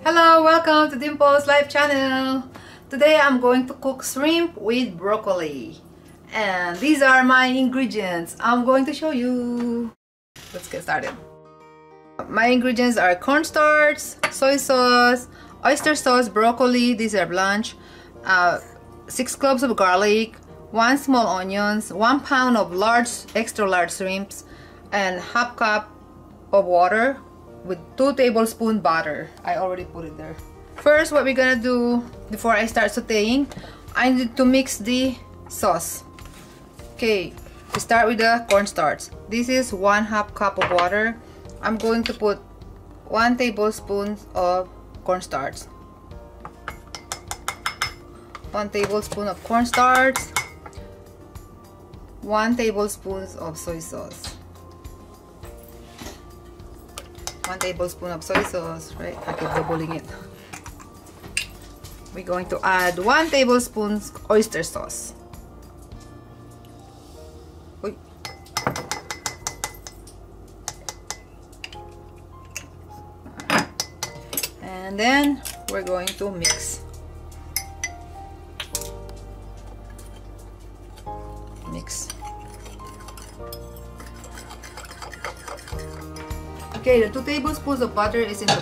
Hello, welcome to Dimples live channel. Today I'm going to cook shrimp with broccoli. And these are my ingredients. I'm going to show you. Let's get started. My ingredients are cornstarch, soy sauce, oyster sauce, broccoli, these are blanch, 6 cloves of garlic, 1 small onions, 1 pound of extra large shrimps, and half cup of water with 2 tablespoons butter. I already put it there. First, what we're gonna do before I start sauteing, I need to mix the sauce. Okay, we start with the cornstarch. This is 1/2 cup of water. I'm going to put 1 tablespoon of cornstarch, 1 tablespoon of cornstarch, 1 tablespoon of soy sauce. 1 tablespoon of soy sauce, right? I keep doubling it. We're going to add 1 tablespoon oyster sauce. Wait. And then we're going to mix. Okay, the 2 tablespoons of butter is in the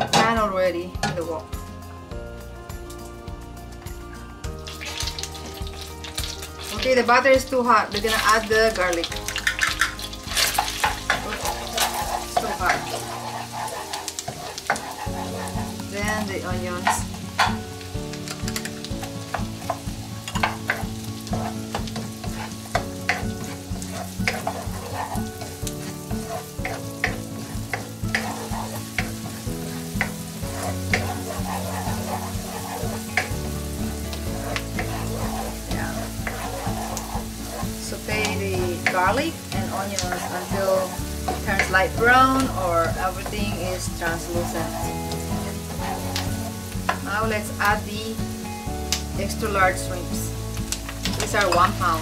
pan already in the wok. Okay, the butter is too hot. We're gonna add the garlic. It's too hot. Then the onions. Saute the garlic and onions until it turns light brown or everything is translucent. Now let's add the extra large shrimps. These are 1 pound.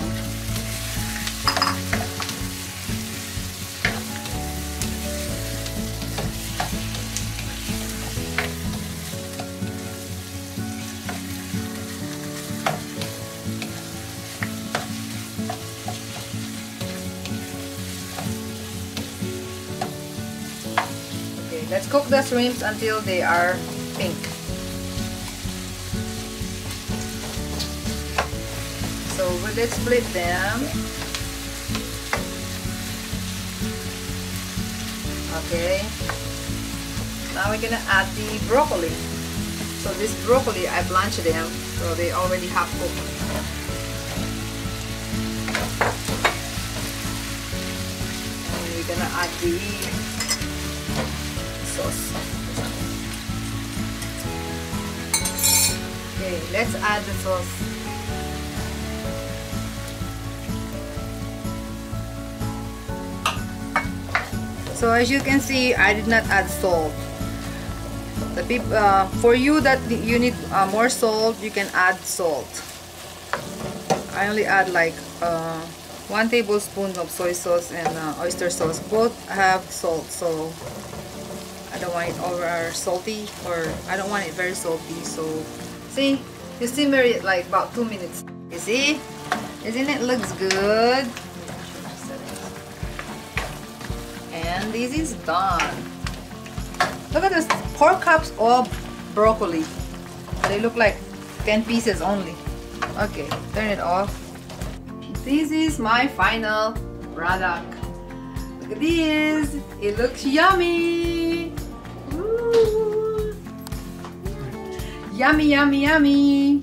Let's cook the shrimps until they are pink. So let's split them. Okay. Now we're gonna add the broccoli. So this broccoli, I blanched them, so they already half cooked. And we're gonna add the sauce. Okay, let's add the sauce. So as you can see, I did not add salt. The for you that you need more salt, you can add salt. I only add like 1 tablespoon of soy sauce and oyster sauce. Both have salt, so I don't want it over salty, or I don't want it very salty. So see, you simmer it like about 2 minutes. You see, isn't it looks good? And this is done. Look at this, 4 cups of broccoli. They look like 10 pieces only. Okay, turn it off. This is my final product. Look at this, it looks yummy. Ooh. Yummy, yummy, yummy.